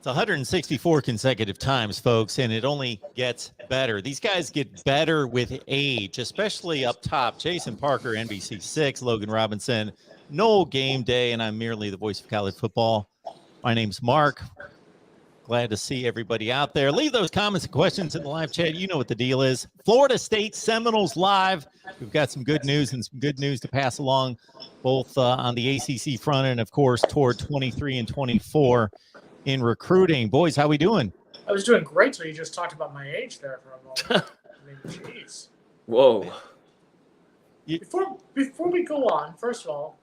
It's 164 consecutive times, folks, and it only gets better. These guys get better with age, especially up top. Jason Parker, NBC6, Logan Robinson, no game day, and I'm merely the voice of college football. My name's Mark. Glad to see everybody out there. Leave those comments and questions in the live chat. You know what the deal is. Florida State Seminoles live. We've got some good news and some good news to pass along, both on the ACC front and, of course, toward 23 and 24 in recruiting. Boys, how we doing? I was doing great till you just talked about my age there for a moment. I mean, jeez. Whoa. Before we go on, first of all,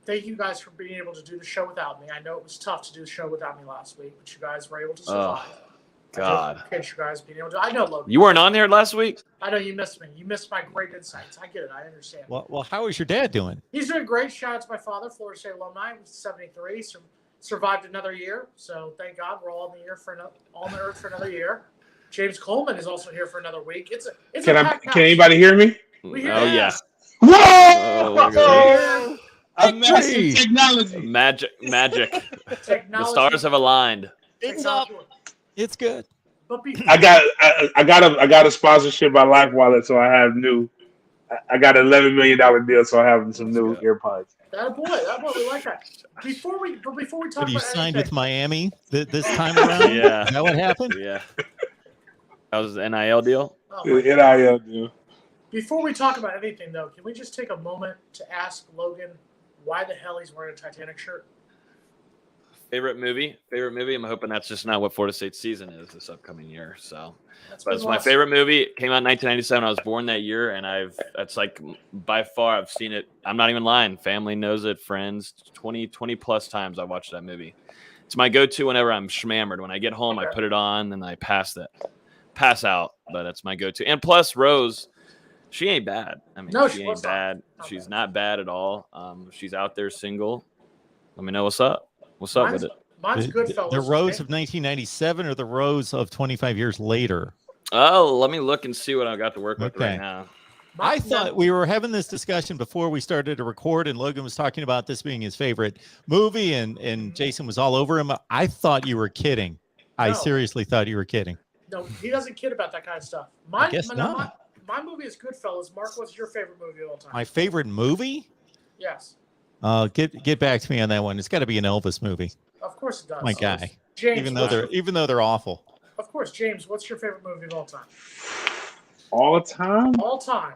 thank you guys for being able to do the show without me. I know it was tough to do the show without me last week, but you guys were able to survive. Oh, God. I appreciate you guys being able to. I know, Logan. You weren't on there last week? I know you missed me. You missed my great insights. I get it. I understand. Well, how is your dad doing? He's doing great. Shout out to my father, Florida State alumni. He's 73. Survived another year, so thank God we're all on the earth for another year. James Coleman is also here for another week. Can anybody hear me? Yeah. Whoa! Oh, I'm trusting technology. Magic. Technology. The stars have aligned. It's up. It's good. But I got a sponsorship by Life Wallet, so I have I got an $11 million deal, so I have some new AirPods. That boy, we like that. Before we talk about you signed anything, with Miami this time around? Yeah. Is that what happened? Yeah. That was the NIL deal? NIL deal. Before we talk about anything, though, can we just take a moment to ask Logan why the hell he's wearing a Titanic shirt? Favorite movie? I'm hoping that's just not what Florida State's season is this upcoming year. So, but it's my favorite movie. It came out in 1997. I was born that year, and that's like by far I've seen it. I'm not even lying. Family knows it. Friends, 20 plus times I watched that movie. It's my go-to whenever I'm schmammered. When I get home, I put it on and I pass out. But it's my go-to. And plus, Rose, she ain't bad. I mean, she ain't bad. She's not bad at all. She's out there single. Let me know what's up. What's up with it? Mine's Goodfellas. The Rose of 1997 or the Rose of 25 years later? Oh, let me look and see what I got to work with right now. I thought we were having this discussion before we started to record, and Logan was talking about this being his favorite movie, and Jason was all over him. I thought you were kidding. I seriously thought you were kidding. No, he doesn't kid about that kind of stuff. I guess not. My movie is Goodfellas. Mark, what's your favorite movie of all time? My favorite movie? Yes. Get back to me on that one. It's got to be an Elvis movie. Of course it does. My guy. James, even though they're awful. Of course, James. What's your favorite movie of all time? All time? All time.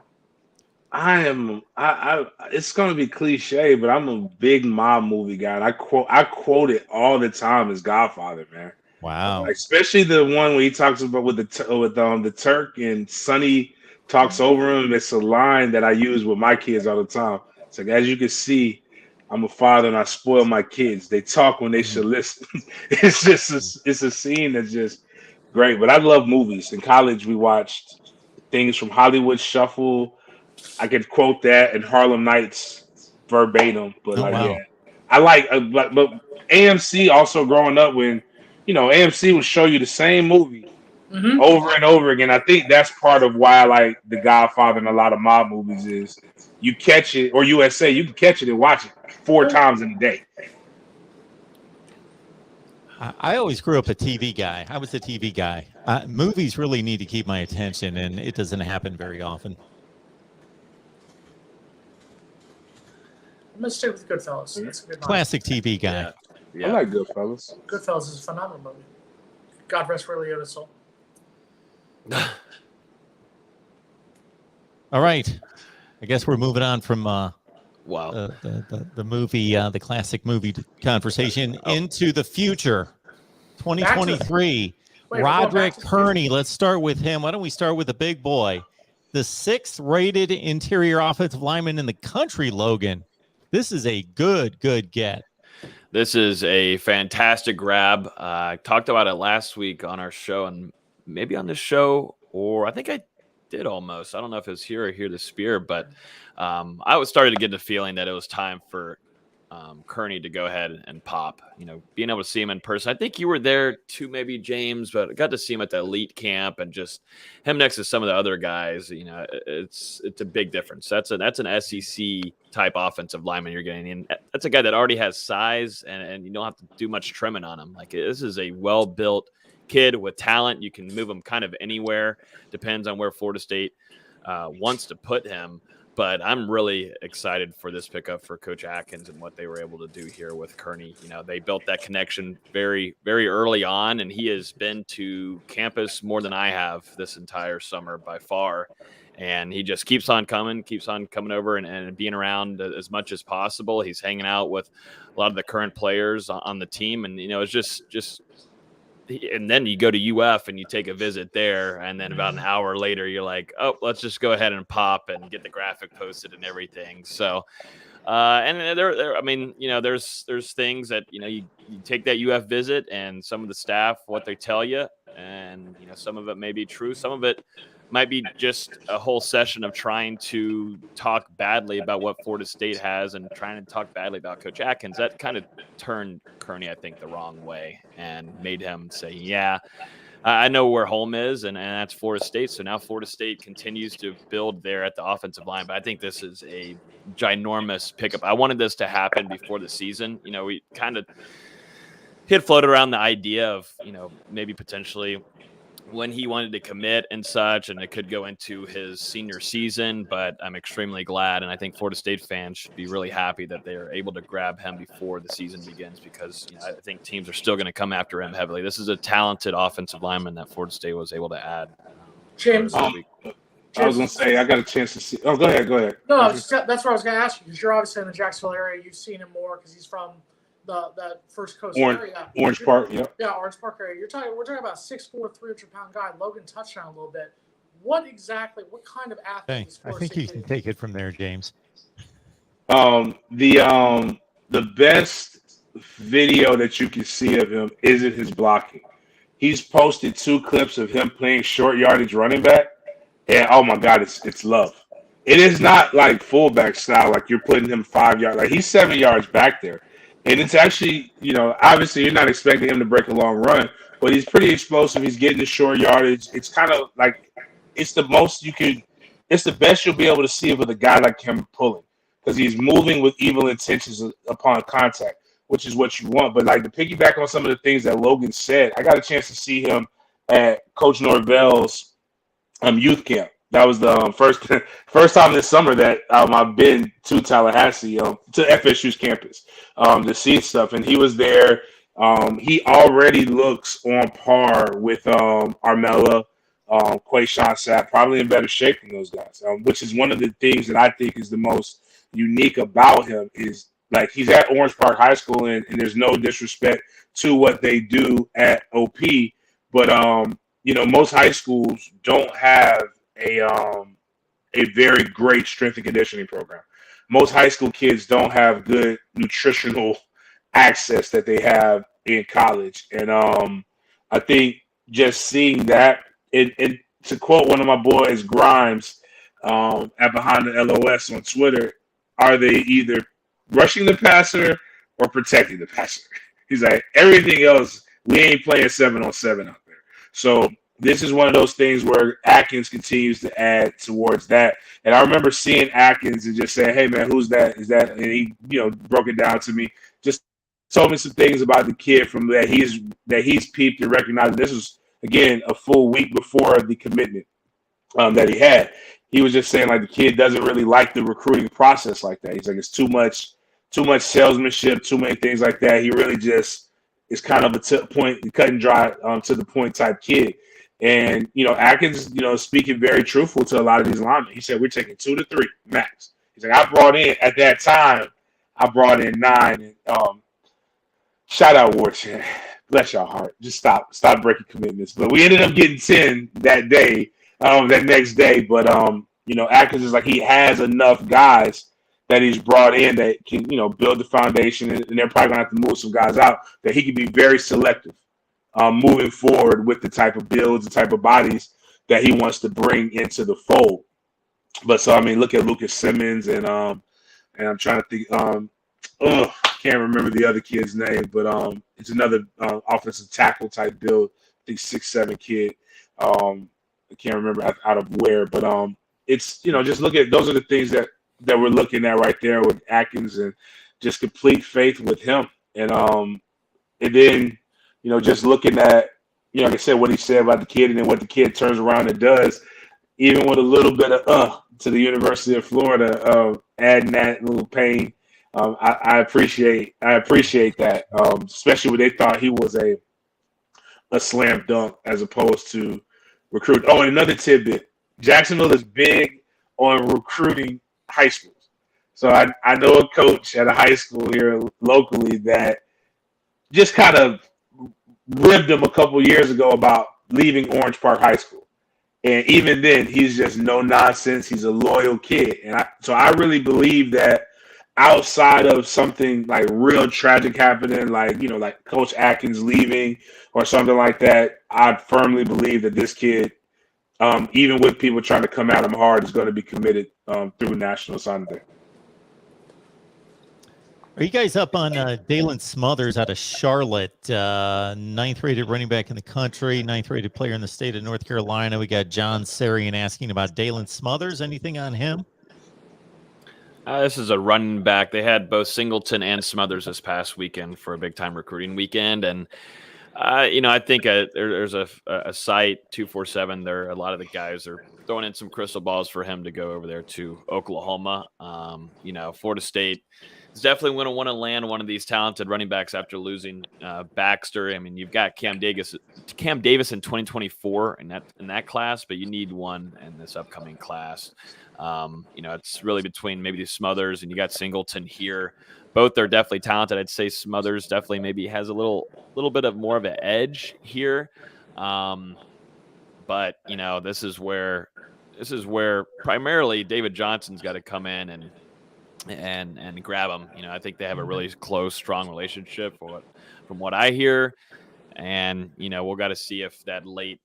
It's gonna be cliche, but I'm a big mob movie guy. And I quote it all the time as Godfather, man. Wow. Especially the one where he talks about with the Turk and Sonny talks over him. It's a line that I use with my kids all the time. It's like, as you can see, I'm a father and I spoil my kids. They talk when they should listen. It's a scene that's just great. But I love movies. In college, we watched things from Hollywood Shuffle. I could quote that and Harlem Nights verbatim. But I like, but AMC also growing up when, AMC would show you the same movie over and over again. I think that's part of why I like The Godfather and a lot of mob movies is you catch it, or USA, you can catch it and watch it 4 times in a day. I always grew up a TV guy. I was a TV guy. Movies really need to keep my attention, and it doesn't happen very often. I'm going to stick with Goodfellas. That's a good classic TV guy. Yeah. I like Goodfellas. Goodfellas is a phenomenal movie. God rest Ray Liotta's soul. All right. I guess we're moving on from Wow. The movie, the classic movie conversation into the future. 2023. Roderick Kearney. Let's start with him. Why don't we start with the big boy? The 6th rated interior offensive lineman in the country, Logan. This is a good get. This is a fantastic grab. I talked about it last week on our show and maybe on this show, or I think I did almost. I don't know if it was here or Here to Spear, but I was starting to get the feeling that it was time for Kearney to go ahead and pop. Being able to see him in person. I think you were there too, maybe James, but I got to see him at the elite camp and just him next to some of the other guys. It's a big difference. That's an SEC type offensive lineman you're getting, and that's a guy that already has size, and you don't have to do much trimming on him. Like, this is a well built kid with talent. You can move him kind of anywhere. Depends on where Florida State wants to put him. But I'm really excited for this pickup for Coach Atkins and what they were able to do here with Kearney. They built that connection very, very early on, and he has been to campus more than I have this entire summer by far. And he just keeps on coming over and being around as much as possible. He's hanging out with a lot of the current players on the team. And, it's just and then you go to UF and you take a visit there, and then about an hour later you're like, oh, let's just go ahead and pop and get the graphic posted and everything. So and there's things that you take that UF visit and some of the staff, what they tell you, and some of it may be true, some of it might be just a whole session of trying to talk badly about what Florida State has and trying to talk badly about Coach Atkins. That kind of turned Kearney, I think, the wrong way and made him say, yeah, I know where home is, and that's Florida State. So now Florida State continues to build there at the offensive line. But I think this is a ginormous pickup. I wanted this to happen before the season. We kind of had floated around the idea of, maybe potentially when he wanted to commit and such, and it could go into his senior season, but I'm extremely glad. And I think Florida State fans should be really happy that they are able to grab him before the season begins, because I think teams are still going to come after him heavily. This is a talented offensive lineman that Florida State was able to add. James, I was going to say, I got a chance to see. Oh, go ahead. No, that's what I was going to ask you, because you're obviously in the Jacksonville area. You've seen him more because he's from the First Coast area. Orange Park, yeah. Yeah, Orange Park area. We're talking about 6'4", 300-pound guy. Logan touched on a little bit. What kind of athlete is I think you can take it from there, James. The best video that you can see of him isn't his blocking. He's posted 2 clips of him playing short yardage running back, and oh my God, it's love. It is not like fullback style, like you're putting him 5 yards. Like, he's 7 yards back there. And it's actually, obviously you're not expecting him to break a long run, but he's pretty explosive. He's getting the short yardage. It's kind of like, it's the best you'll be able to see with a guy like him pulling, because he's moving with evil intentions upon contact, which is what you want. But like, to piggyback on some of the things that Logan said, I got a chance to see him at Coach Norvell's youth camp. That was the first time this summer that I've been to Tallahassee, to FSU's campus, to see stuff. And he was there. He already looks on par with Armella, Quayshawn Sapp, probably in better shape than those guys, which is one of the things that I think is the most unique about him is, like, he's at Orange Park High School, and there's no disrespect to what they do at OP, but most high schools don't have a very great strength and conditioning program. Most high school kids don't have good nutritional access that they have in college. And I think just seeing that, and to quote one of my boys, Grimes, at Behind the LOS on Twitter, are they either rushing the passer or protecting the passer? He's like, everything else, we ain't playing 7-on-7 out there. So this is one of those things where Atkins continues to add towards that. And I remember seeing Atkins and just saying, hey, man, who's that? Is that? And he, broke it down to me. Just told me some things about the kid from that he's peeped and recognized. This was, again, a full week before the commitment that he had. He was just saying, like, the kid doesn't really like the recruiting process like that. He's like, it's too much salesmanship, too many things like that. He really just is kind of a cut and dry, to the point type kid. And, Atkins, speaking very truthful to a lot of these linemen. He said, we're taking 2 to 3 max. He's like, at that time, I brought in 9. And shout out Warchan. Bless your heart. Just stop breaking commitments. But we ended up getting 10 that day, that next day. But, Atkins is like, he has enough guys that he's brought in that can, build the foundation. And they're probably going to have to move some guys out, that he can be very selective. Moving forward with the type of builds, the type of bodies that he wants to bring into the fold. But so, I mean, look at Lucas Simmons and I'm trying to think, can't remember the other kid's name, but it's another offensive tackle type build. I think 6'7" kid. I can't remember out of where, but it's just look at those are the things that we're looking at right there with Atkins, and just complete faith with him, and then just looking at like I said, what he said about the kid, and then what the kid turns around and does, even with a little bit of to the University of Florida, adding that little pain. I appreciate that, especially when they thought he was a slam dunk as opposed to recruit. Oh, and another tidbit: Jacksonville is big on recruiting high schools. So I know a coach at a high school here locally that just kind of ribbed him a couple years ago about leaving Orange Park High School. And even then, he's just no nonsense. He's a loyal kid. And so I really believe that outside of something like real tragic happening, like Coach Atkins leaving or something like that, I firmly believe that this kid, even with people trying to come at him hard, is going to be committed through National Sunday. Are you guys up on Dalen Smothers out of Charlotte, 9th rated running back in the country, 9th rated player in the state of North Carolina? We got John Sarian asking about Dalen Smothers. Anything on him? This is a running back. They had both Singleton and Smothers this past weekend for a big-time recruiting weekend. And, I think there's a site, 247, there. A lot of the guys are throwing in some crystal balls for him to go over there to Oklahoma. Florida State is definitely going to want to land one of these talented running backs after losing Baxter. I mean, you've got Cam Davis in 2024 in that class, but you need one in this upcoming class. It's really between maybe the Smothers and you got Singleton here. Both are definitely talented. I'd say Smothers definitely maybe has a little bit of more of an edge here. But this is where primarily David Johnson's got to come in and grab him. I think they have a really close, strong relationship from what I hear. And, we'll got to see if that late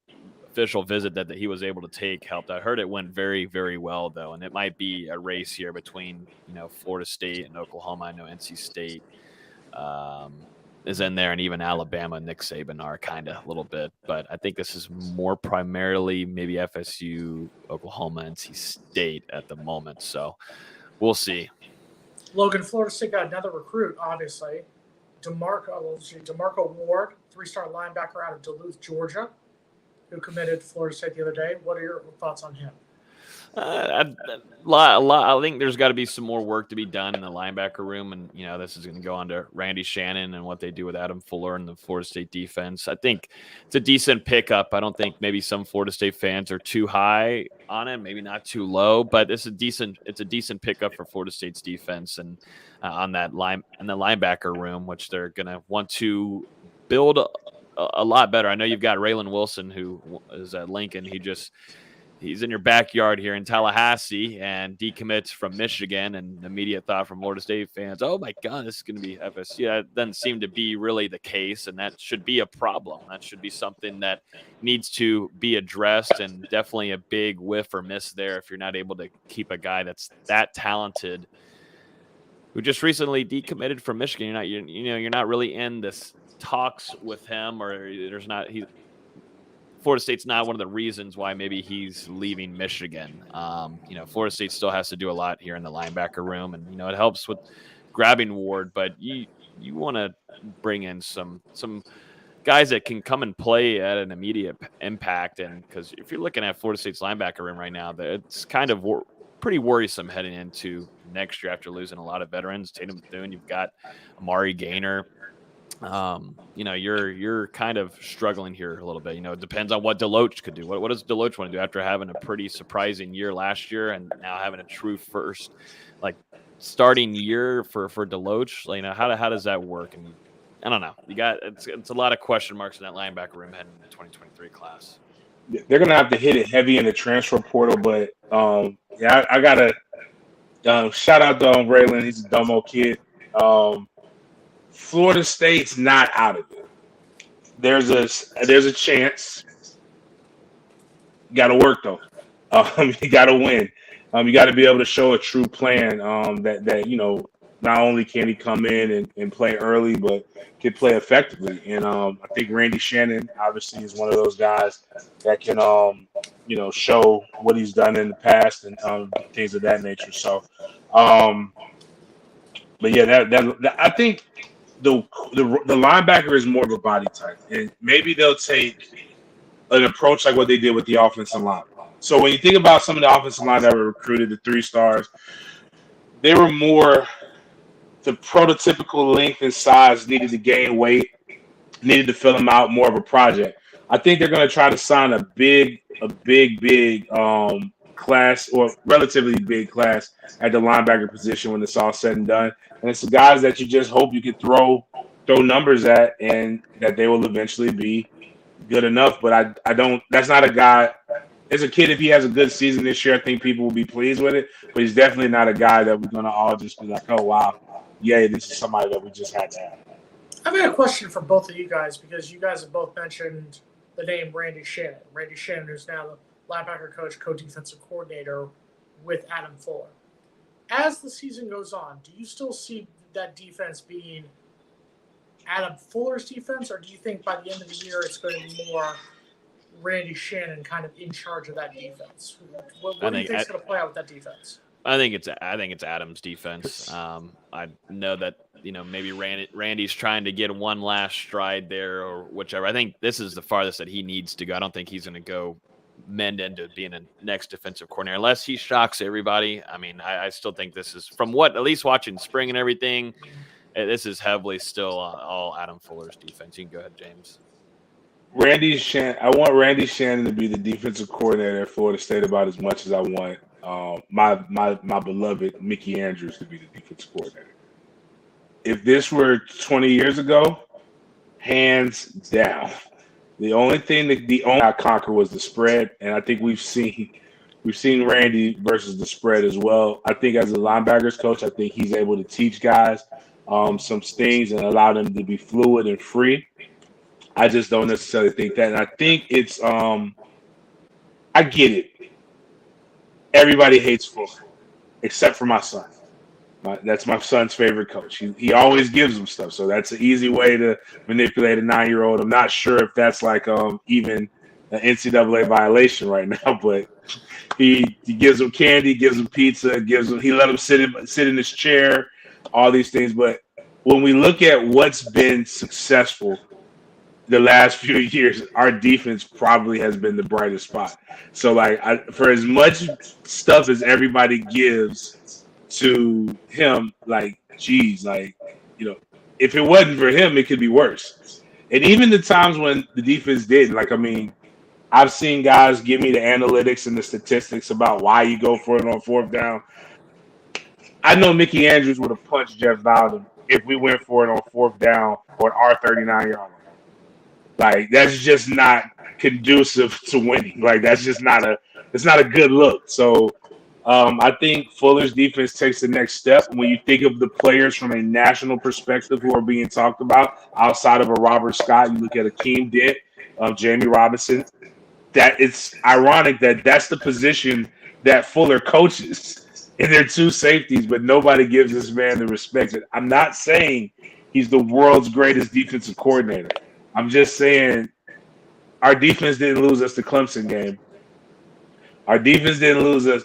official visit that he was able to take helped. I heard it went very, very well, though. And it might be a race here between, Florida State and Oklahoma. I know NC State is in there, and even Alabama and Nick Saban are kind of a little bit. But I think this is more primarily maybe FSU, Oklahoma, NC State at the moment. So we'll see. Logan, Florida State got another recruit, obviously. DeMarco Ward, 3-star linebacker out of Duluth, Georgia, who committed to Florida State the other day. What are your thoughts on him? I think there's got to be some more work to be done in the linebacker room, and this is going to go on to Randy Shannon and what they do with Adam Fuller and the Florida State defense. I think it's a decent pickup. I don't think maybe some Florida State fans are too high on it, maybe not too low, but it's a decent pickup for Florida State's defense and on that line in the linebacker room, which they're going to want to build a lot better. I know you've got Raylan Wilson, who is at Lincoln. He's in your backyard here in Tallahassee and decommits from Michigan, and immediate thought from Florida State fans, oh my God, this is going to be FSU. That doesn't seem to be really the case, and that should be a problem. That should be something that needs to be addressed, and definitely a big whiff or miss there if you're not able to keep a guy that's that talented who just recently decommitted from Michigan. You're not really in this talks with him, or Florida State's not one of the reasons why maybe he's leaving Michigan. Florida State still has to do a lot here in the linebacker room, and it helps with grabbing Ward, but you want to bring in some guys that can come and play at an immediate impact. And because if you're looking at Florida State's linebacker room right now, it's kind of pretty worrisome heading into next year after losing a lot of veterans. Tatum Bethune, you've got Amari Gaynor. You're kind of struggling here a little bit. It depends on what Deloach could do. What does Deloach want to do after having a pretty surprising year last year and now having a true first starting year for Deloach? How does that work? And I don't know. It's a lot of question marks in that linebacker room heading into the 2023 class. They're gonna have to hit it heavy in the transfer portal, but I gotta shout out to Raylan. He's a dumb old kid. Florida State's not out of it. There's a chance. You got to work though. You got to win. You got to be able to show a true plan that not only can he come in and play early, but can play effectively. And I think Randy Shannon obviously is one of those guys that can, show what he's done in the past and things of that nature. So, but yeah, that I think the linebacker is more of a body type, and maybe they'll take an approach like what they did with the offensive line. So when you think about some of the offensive line that were recruited, the 3 stars, they were more the prototypical length and size, needed to gain weight, needed to fill them out, more of a project. I think they're going to try to sign a big class, or relatively big class at the linebacker position when it's all said and done. And it's the guys that you just hope you could throw numbers at, and that they will eventually be good enough. But I don't. That's not a guy. As a kid, if he has a good season this year, I think people will be pleased with it. But he's definitely not a guy that we're going to all just be like, oh wow, yeah, this is somebody that we just had to have. I've got a question for both of you guys, because you guys have both mentioned the name Randy Shannon. Randy Shannon, who's now the linebacker coach, co-defensive coordinator with Adam Fuller. As the season goes on, do you still see that defense being Adam Fuller's defense, or do you think by the end of the year it's going to be more Randy Shannon kind of in charge of that defense? What do you think is going to play out with that defense? I think it's Adam's defense. I know that maybe Randy's trying to get one last stride there or whichever. I think this is the farthest that he needs to go. I don't think he's going to go mend into being a next defensive coordinator unless he shocks everybody. I mean, I still think this is, from what at least watching spring and everything, this is heavily still all Adam Fuller's defense. You can go ahead, James. I want Randy Shannon to be the defensive coordinator at Florida State about as much as I want my beloved Mickey Andrews to be the defensive coordinator. If this were 20 years ago, hands down, the only I conquer was the spread, and I think we've seen Randy versus the spread as well. I think as a linebackers coach, I think he's able to teach guys some things and allow them to be fluid and free. I just don't necessarily think that, and I think it's I get it. Everybody hates Fuller, except for my son. That's my son's favorite coach. He always gives him stuff, so that's an easy way to manipulate a 9-year-old. I'm not sure if that's like even an NCAA violation right now, but he gives him candy, gives him pizza, he let him sit in his chair, all these things. But when we look at what's been successful the last few years, our defense probably has been the brightest spot. So, for as much stuff as everybody gives to him, if it wasn't for him, it could be worse. And even the times when the defense did, I've seen guys give me the analytics and the statistics about why you go for it on 4th down. I know Mickey Andrews would have punched Jeff Bowden if we went for it on 4th down or our 39-yard line. That's just not conducive to winning. That's just it's not a good look. So I think Fuller's defense takes the next step. When you think of the players from a national perspective who are being talked about outside of a Robert Scott, you look at Akeem Dent, Jamie Robinson. That it's ironic that that's the position that Fuller coaches, and they're 2 safeties, but nobody gives this man the respect. I'm not saying he's the world's greatest defensive coordinator. I'm just saying our defense didn't lose us the Clemson game. Our defense didn't lose us.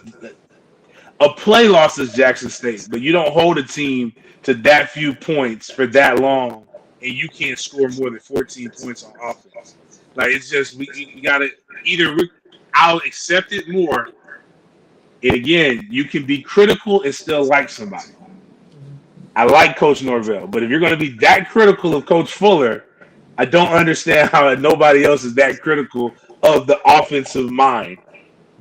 A play loss is Jackson State, but you don't hold a team to that few points for that long, and you can't score more than 14 points on offense. It's just we got to either I'll accept it more. And again, you can be critical and still like somebody. I like Coach Norvell, but if you're going to be that critical of Coach Fuller, I don't understand how nobody else is that critical of the offensive mind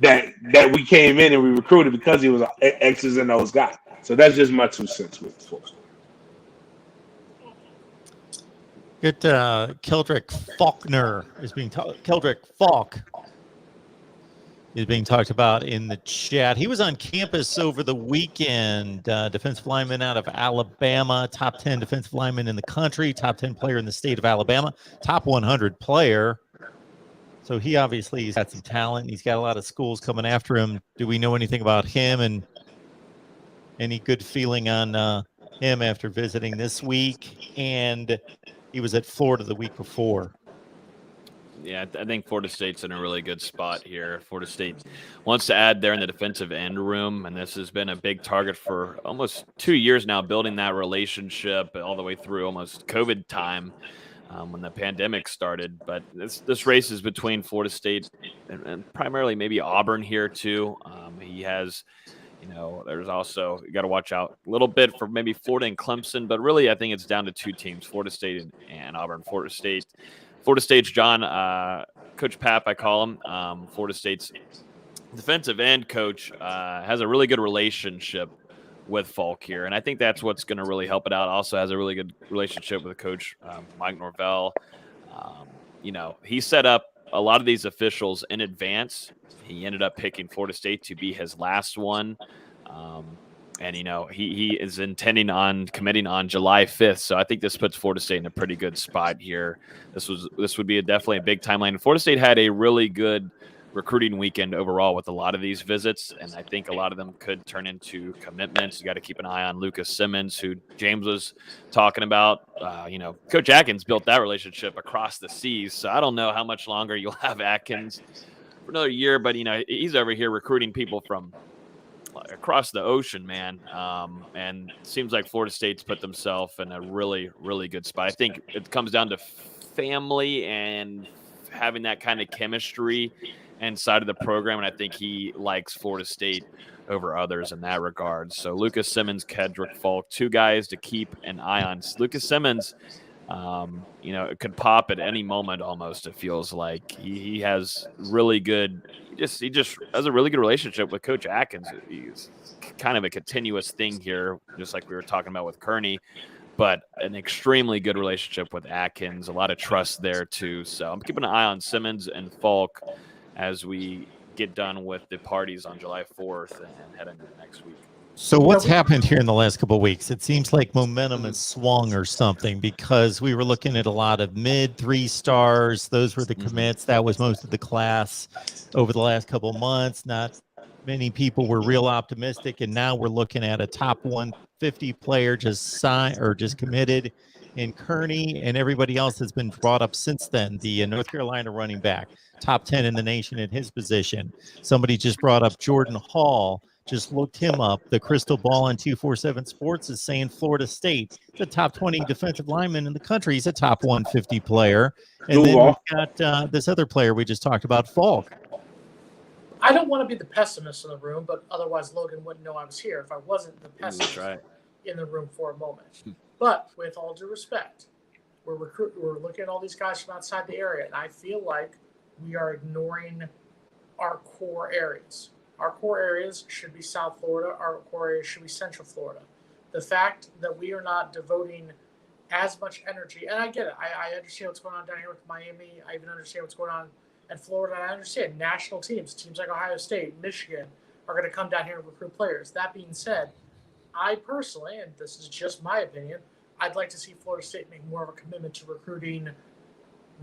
that we came in and we recruited because he was an X's and O's guy. So that's just my 2 cents with Fuller. Good. Keldrick Faulkner is being Keldrick Falk is being talked about in the chat. He was on campus over the weekend. Defensive lineman out of Alabama, top 10 defensive lineman in the country, top 10 player in the state of Alabama, top 100 player. So he obviously has got some talent. He's got a lot of schools coming after him. Do we know anything about him and any good feeling on him after visiting this week, and he was at Florida the week before. Yeah, I think Florida State's in a really good spot here. Florida State wants to add there in the defensive end room, and this has been a big target for almost 2 years now, building that relationship all the way through almost COVID time when the pandemic started. But this race is between Florida State and primarily maybe Auburn here too. He has, there's also, you got to watch out a little bit for maybe Florida and Clemson, but really I think it's down to 2 teams, Florida State and Auburn. Florida State's John, Coach Pap, I call him. Florida State's defensive end coach has a really good relationship with Falk here, and I think that's what's going to really help it out. Also has a really good relationship with Coach Mike Norvell. He set up a lot of these officials in advance. He ended up picking Florida State to be his last one. And, he is intending on committing on July 5th. So I think this puts Florida State in a pretty good spot here. This would be definitely a big timeline. Florida State had a really good recruiting weekend overall with a lot of these visits, and I think a lot of them could turn into commitments. You got to keep an eye on Lucas Simmons, who James was talking about. Coach Atkins built that relationship across the seas, so I don't know how much longer you'll have Atkins for another year, but, he's over here recruiting people from across the ocean, man. And it seems like Florida State's put themselves in a really, really good spot. I think it comes down to family and having that kind of chemistry inside of the program. And I think he likes Florida State over others in that regard. So Lucas Simmons, Kedrick Falk, 2 guys to keep an eye on. Lucas Simmons, it could pop at any moment almost, it feels like. He has really good – he just has a really good relationship with Coach Atkins. He's kind of a continuous thing here, just like we were talking about with Kearney, but an extremely good relationship with Atkins, a lot of trust there too. So I'm keeping an eye on Simmons and Falk as we get done with the parties on July 4th and head into next week. So what's happened here in the last couple of weeks? It seems like momentum has swung or something, because we were looking at a lot of mid 3 stars. Those were the commits. That was most of the class over the last couple of months. Not many people were real optimistic, and now we're looking at a top 150 player just signed or just committed in Kearney, and everybody else has been brought up since then. The North Carolina running back, top 10 in the nation at his position. Somebody just brought up Jordan Hall. Just looked him up. The crystal ball on 247 Sports is saying Florida State, the top 20 defensive lineman in the country. He's a top 150 player. And then we've got this other player we just talked about, Falk. I don't want to be the pessimist in the room, but otherwise Logan wouldn't know I was here if I wasn't the pessimist in the room for a moment. But with all due respect, we're looking at all these guys from outside the area, and I feel like we are ignoring our core areas. Our core areas should be South Florida. Our core areas should be Central Florida. The fact that we are not devoting as much energy, and I get it. I understand what's going on down here with Miami. I even understand what's going on in Florida. I understand national teams like Ohio State, Michigan, are going to come down here and recruit players. That being said, I personally, and this is just my opinion, I'd like to see Florida State make more of a commitment to recruiting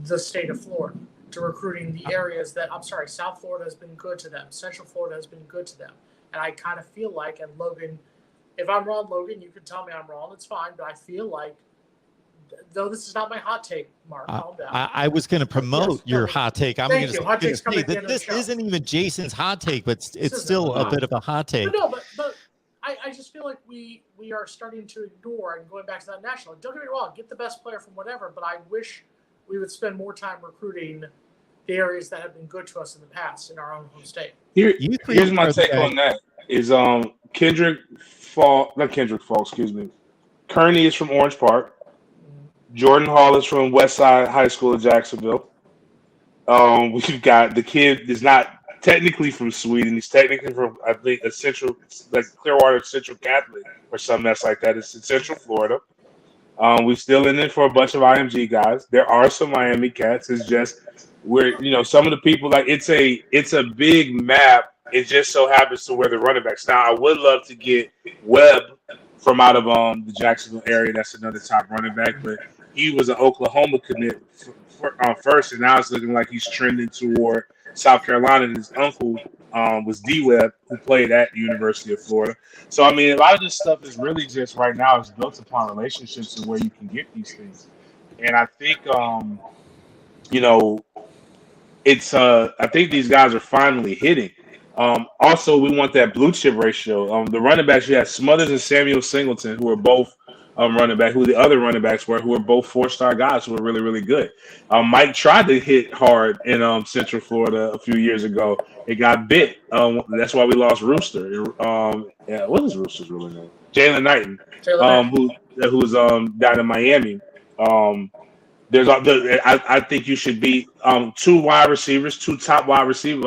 the state of Florida, to recruiting the areas that, South Florida has been good to them. Central Florida has been good to them. And I kind of feel like, and Logan, if I'm wrong, Logan, you can tell me I'm wrong. It's fine. But I feel like, though this is not my hot take, Mark, calm down. I was going to promote your hot take. I'm going to say that this isn't even Jason's hot take, but it's still a bit of a hot take. But I just feel like we are starting to ignore and going back to that national. Don't get me wrong, get the best player from whatever, but I wish we would spend more time recruiting the areas that have been good to us in the past in our own home state. Here's my take on that. Is Kearney is from Orange Park. Jordan Hall is from Westside High School in Jacksonville. We've got the kid is not technically from Sweden. He's technically from, I think, a central, like Clearwater Central Catholic or something that's like that. It's in Central Florida. We're still in it for a bunch of IMG guys. There are some Miami cats. It's just some of the people, like it's a big map. It just so happens to where the running backs. Now I would love to get Webb from out of the Jacksonville area. That's another top running back, but he was an Oklahoma commit first, and now it's looking like he's trending toward South Carolina. And his uncle was D-Web, who played at the University of Florida. So, I mean, a lot of this stuff is really just right now is built upon relationships and where you can get these things. And I think, you know, it's I think these guys are finally hitting. Also, we want that blue chip ratio. The running backs, you had Smothers and Samuel Singleton, who are both running back, who the other running backs were, who are both 4-star guys who are really, really good. Mike tried to hit hard in Central Florida a few years ago. It got bit. That's why we lost Rooster. Yeah, what is Rooster's real name? Jalen Knighton, who's down in Miami. I think you should be 2 wide receivers, 2 top wide receivers.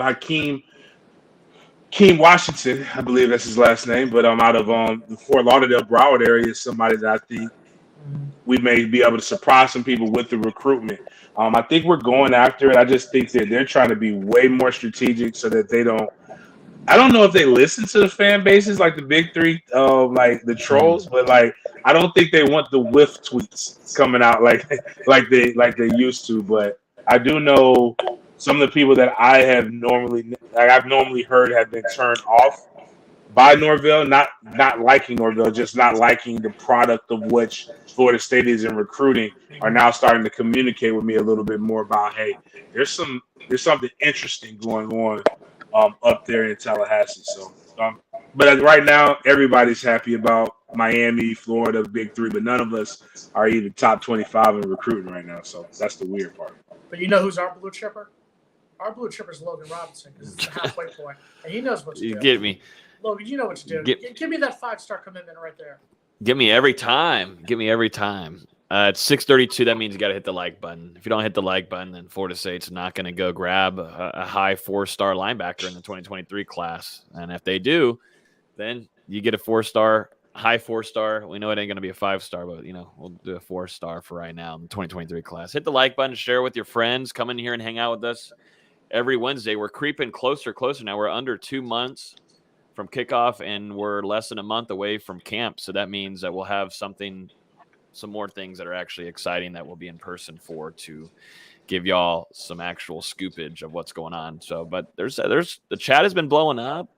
Keem Washington, I believe that's his last name, but out of the Fort Lauderdale, Broward area is somebody that I think we may be able to surprise some people with the recruitment. I think we're going after it. I just think that they're trying to be way more strategic so that they don't. I don't know if they listen to the fan bases like the big three, like the trolls, but like I don't think they want the whiff tweets coming out like they used to. But I do know some of the people that I've normally heard have been turned off by Norvell, not liking Norvell, just not liking the product of which Florida State is in recruiting, are now starting to communicate with me a little bit more about, hey, there's something interesting going on up there in Tallahassee. So, but right now, everybody's happy about Miami, Florida, Big Three, but none of us are even top 25 in recruiting right now. So that's the weird part. But you know who's our blue chipper? Our blue chipper is Logan Robinson because it's the halfway point, and he knows what to do. You get me. Logan, you know what to do. Give me that 5-star commitment right there. Give me every time. It's 6:32. That means you got to hit the like button. If you don't hit the like button, then Florida State's not going to go grab a high 4-star linebacker in the 2023 class. And if they do, then you get a 4-star, high 4-star. We know it ain't going to be a 5-star, but we'll do a 4-star for right now in the 2023 class. Hit the like button, share with your friends. Come in here and hang out with us every Wednesday. We're creeping closer now. We're under 2 months from kickoff, and we're less than a month away from camp. So that means that we'll have some more things that are actually exciting that we'll be in person for to give y'all some actual scoopage of what's going on. So, but there's the chat has been blowing up.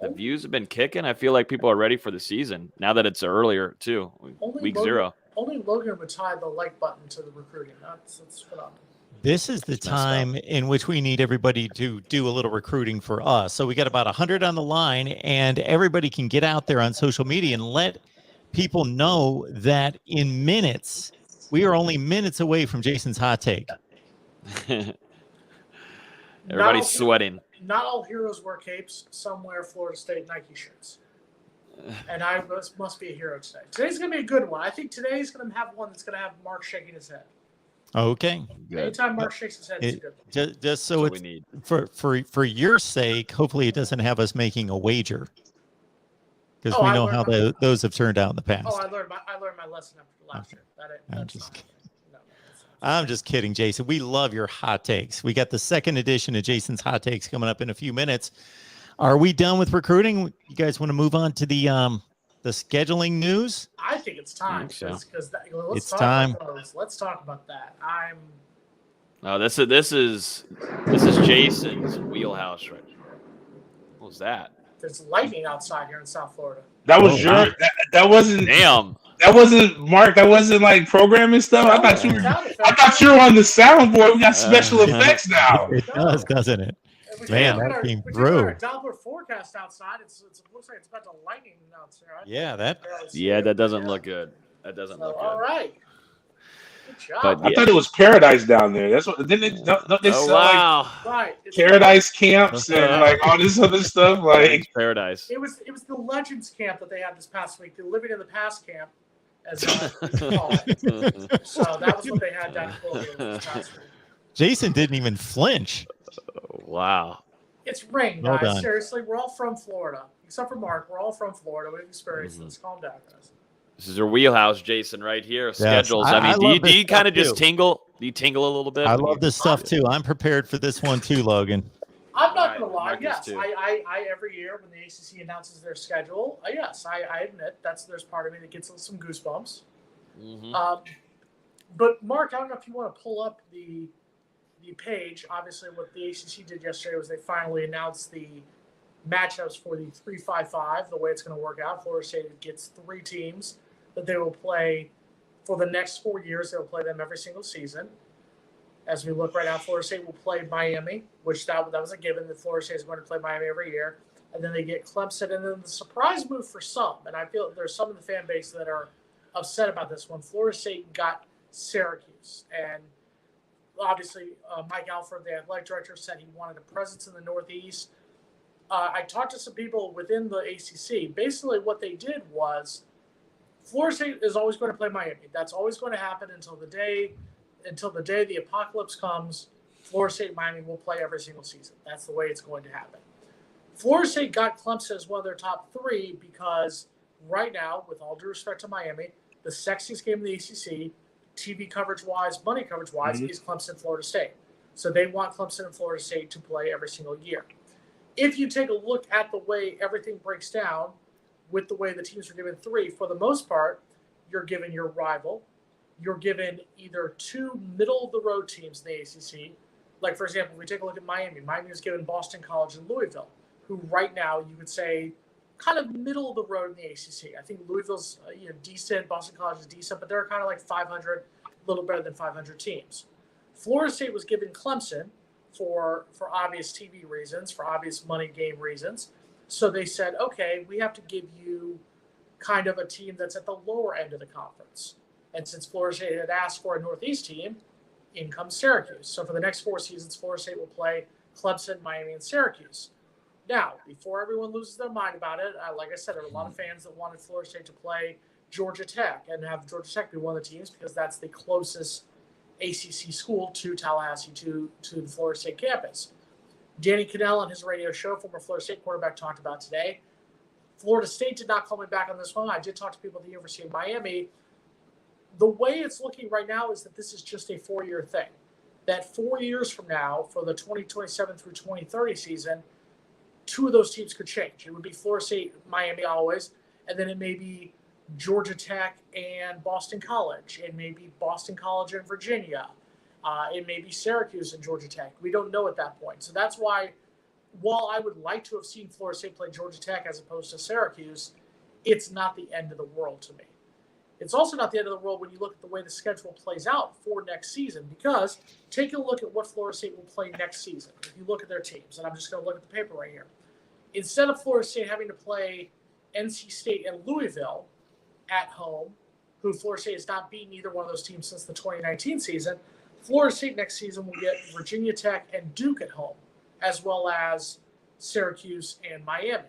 The views have been kicking. I feel like people are ready for the season now that it's earlier too. Week 0. Only Logan would tie the like button to the recruiting. That's phenomenal. This is the time in which we need everybody to do a little recruiting for us. So we got about 100 on the line, and everybody can get out there on social media and let people know that in minutes, we are only minutes away from Jason's hot take. Everybody's sweating. Not all heroes wear capes. Some wear Florida State Nike shirts. And must be a hero today. Today's going to be a good one. I think today's going to have one that's going to have Mark shaking his head. Okay. Good. Anytime Mark shakes his head, it's good. Just so it's we need. For your sake, hopefully it doesn't have us making a wager, because we know how those have turned out in the past. Oh, I learned my lesson after last year. I'm just kidding, Jason. We love your hot takes. We got the second edition of Jason's hot takes coming up in a few minutes. Are we done with recruiting? You guys want to move on to the scheduling news? I think it's time. It's time. Let's talk about that. This is Jason's wheelhouse right now. What was that? There's lightning outside here in South Florida. That was that wasn't. Damn. That wasn't Mark. That wasn't like programming stuff. I thought you were on the soundboard. We got special effects now. It does, doesn't it? Man, that came through. Our Doppler forecast outside. It looks like it's about to lightning outside. Yeah, that doesn't look good. That doesn't look good. All right. Good job. But, I thought it was paradise down there. That's what didn't they sell like paradise camps and like all this other stuff? Like paradise. It was the Legends camp that they had this past week. The Living in the Past camp, as we call it. So that was what they had down in Florida this past week. Jason didn't even flinch. Wow. It's rain, Well guys. done. Seriously, we're all from Florida. Except for Mark. We're all from Florida. We've experienced this. Calm down, guys. This is your wheelhouse, Jason, right here. Schedules. I mean, love do you kind of stuff just too. tingle? Do you tingle a little bit? I love this stuff too. I'm prepared for this one too, Logan. I'm not going to lie. Mark is Yes, too. I every year when the ACC announces their schedule, yes, I admit there's part of me that gets some goosebumps. Mm-hmm. But Mark, I don't know if you want to pull up the page. Obviously, what the ACC did yesterday was they finally announced the matchups for the 3-5-5, the way it's going to work out. Florida State gets 3 teams that they will play for the next 4 years. They'll play them every single season. As we look right now, Florida State will play Miami, which that was a given that Florida State is going to play Miami every year. And then they get Clemson. And then the surprise move for some, and I feel there's some in the fan base that are upset about this one, Florida State got Syracuse. And obviously, Mike Alford, the athletic director, said he wanted a presence in the Northeast. I talked to some people within the ACC. Basically, what they did was Florida State is always going to play Miami. That's always going to happen until the day the apocalypse comes. Florida State and Miami will play every single season. That's the way it's going to happen. Florida State got Clemson as one of their top 3 because right now, with all due respect to Miami, the sexiest game in the ACC, TV coverage-wise, money coverage-wise, is Clemson, Florida State. So they want Clemson and Florida State to play every single year. If you take a look at the way everything breaks down with the way the teams are given 3, for the most part, you're given your rival. You're given either 2 middle-of-the-road teams in the ACC. Like, for example, if we take a look at Miami. Miami was given Boston College and Louisville, who right now you would say kind of middle of the road in the ACC. I think Louisville's decent, Boston College is decent, but they're kind of like 500, a little better than 500 teams. Florida State was given Clemson for obvious TV reasons, for obvious money game reasons. So they said, okay, we have to give you kind of a team that's at the lower end of the conference. And since Florida State had asked for a Northeast team, in comes Syracuse. So for the next 4 seasons, Florida State will play Clemson, Miami, and Syracuse. Now, before everyone loses their mind about it, like I said, there are a lot of fans that wanted Florida State to play Georgia Tech and have Georgia Tech be one of the teams because that's the closest ACC school to Tallahassee, to the Florida State campus. Danny Cannell on his radio show, former Florida State quarterback, talked about today. Florida State did not call me back on this one. I did talk to people at the University of Miami. The way it's looking right now is that this is just a 4-year thing. That 4 years from now, for the 2027 through 2030 season, 2 of those teams could change. It would be Florida State, Miami always, and then it may be Georgia Tech and Boston College. It may be Boston College and Virginia. It may be Syracuse and Georgia Tech. We don't know at that point. So that's why, while I would like to have seen Florida State play Georgia Tech as opposed to Syracuse, it's not the end of the world to me. It's also not the end of the world when you look at the way the schedule plays out for next season, because take a look at what Florida State will play next season. If you look at their teams, and I'm just going to look at the paper right here. Instead of Florida State having to play NC State and Louisville at home, who Florida State has not beaten either one of those teams since the 2019 season, Florida State next season will get Virginia Tech and Duke at home, as well as Syracuse and Miami.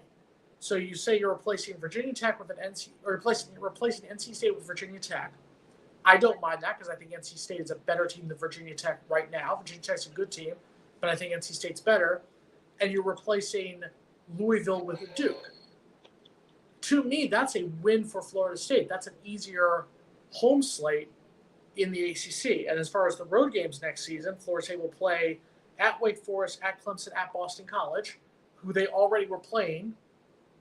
So you say you're replacing Virginia Tech with replacing NC State with Virginia Tech. I don't mind that because I think NC State is a better team than Virginia Tech right now. Virginia Tech's a good team, but I think NC State's better. And you're replacing Louisville with Duke. To me, that's a win for Florida State. That's an easier home slate in the ACC. And as far as the road games next season, Florida State will play at Wake Forest, at Clemson, at Boston College, who they already were playing.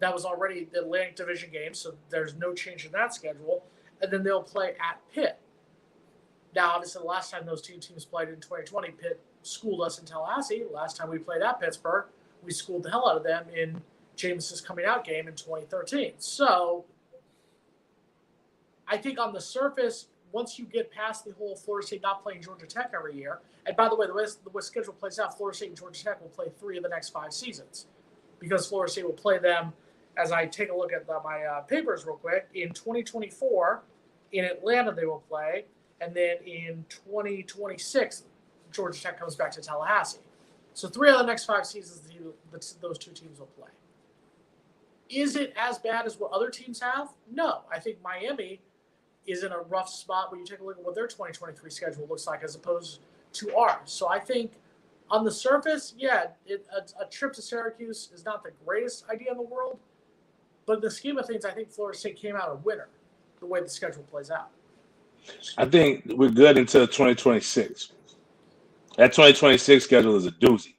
That was already the Atlantic Division game, so there's no change in that schedule. And then they'll play at Pitt. Now, obviously, the last time those 2 teams played in 2020, Pitt schooled us in Tallahassee. Last time we played at Pittsburgh, we schooled the hell out of them in James's coming out game in 2013. So I think on the surface, once you get past the whole Florida State not playing Georgia Tech every year, and by the way, the way the schedule plays out, Florida State and Georgia Tech will play 3 of the next 5 seasons because Florida State will play them, as I take a look at my papers real quick, in 2024 in Atlanta they will play, and then in 2026 Georgia Tech comes back to Tallahassee. So 3 of the next 5 seasons those 2 teams will play. Is it as bad as what other teams have? No. I think Miami is in a rough spot when you take a look at what their 2023 schedule looks like as opposed to ours. So I think on the surface, yeah, a trip to Syracuse is not the greatest idea in the world. But in the scheme of things, I think Florida State came out a winner the way the schedule plays out. I think we're good until 2026. That 2026 schedule is a doozy.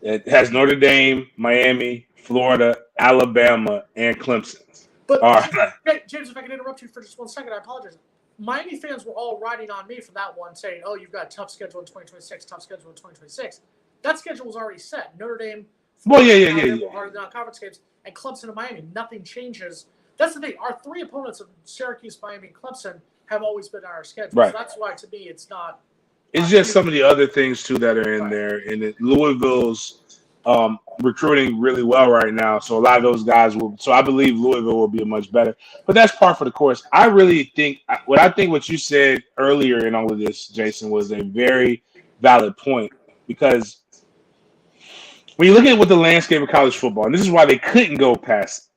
It has Notre Dame, Miami, Florida, Alabama, and Clemson. But all right. James, if I can interrupt you for just 1 second, I apologize. Miami fans were all riding on me for that one, saying, oh, you've got a tough schedule in 2026, tough schedule in 2026. That schedule was already set. Notre Dame, Well, yeah. Our non-conference games, and Clemson and Miami, nothing changes. That's the thing. Our three opponents of Syracuse, Miami, and Clemson have always been on our schedule. Right. So that's why, to me, it's not. It's just some of the other things too that are in there, and Louisville's recruiting really well right now. So a lot of those guys will. So I believe Louisville will be much better. But that's par for the course. I really think what you said earlier in all of this, Jason, was a very valid point, because when you look at what the landscape of college football, and this is why they couldn't go past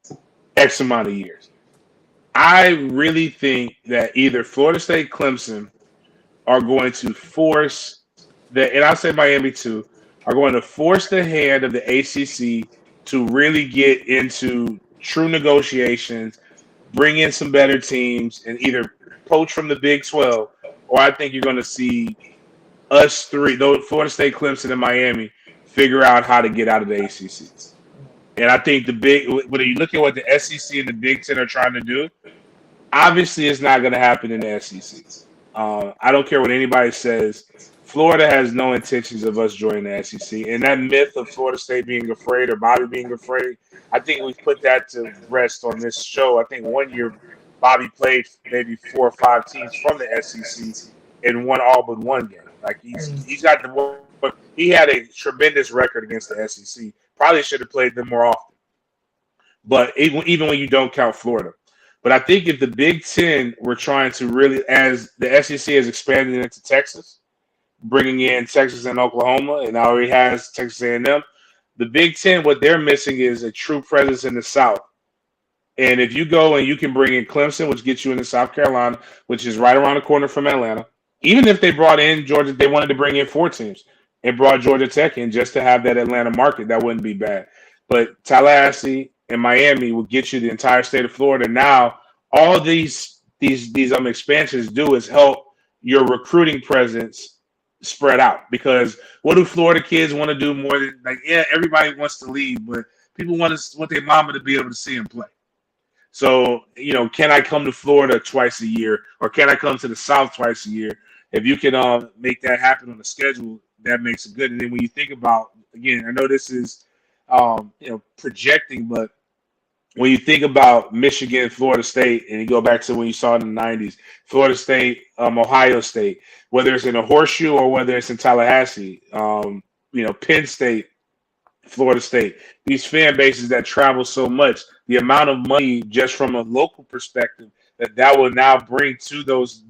X amount of years, I really think that either Florida State, Clemson are going to force and I'll say Miami too, are going to force the hand of the ACC to really get into true negotiations, bring in some better teams, and either poach from the Big 12, or I think you're going to see us three, though Florida State, Clemson, and Miami, figure out how to get out of the ACC. And I think when you look at what the SEC and the Big Ten are trying to do, obviously it's not going to happen in the SEC. I don't care what anybody says. Florida has no intentions of us joining the SEC. And that myth of Florida State being afraid or Bobby being afraid, I think we put that to rest on this show. I think one year Bobby played maybe 4 or 5 teams from the SEC and won all but one game. Like he's got he had a tremendous record against the SEC. Probably should have played them more often. But even when you don't count Florida. But I think if the Big Ten were trying to really, as the SEC has expanded into Texas, bringing in Texas and Oklahoma, and already has Texas A&M, the Big Ten, what they're missing is a true presence in the South. And if you go and you can bring in Clemson, which gets you into South Carolina, which is right around the corner from Atlanta, even if they brought in Georgia, they wanted to bring in 4 teams and brought Georgia Tech in just to have that Atlanta market, that wouldn't be bad. But Tallahassee and Miami will get you the entire state of Florida. Now, all these expansions do is help your recruiting presence spread out. Because what do Florida kids want to do more than everybody wants to leave, but people want their mama to be able to see them play. So, can I come to Florida twice a year, or can I come to the South twice a year? If you can make that happen on the schedule, that makes it good. And then when you think about, again, I know this is projecting, but when you think about Michigan, Florida State, and you go back to when you saw it in the 90s, Florida State, Ohio State, whether it's in a horseshoe or whether it's in Tallahassee, Penn State, Florida State, these fan bases that travel so much, the amount of money just from a local perspective that will now bring to those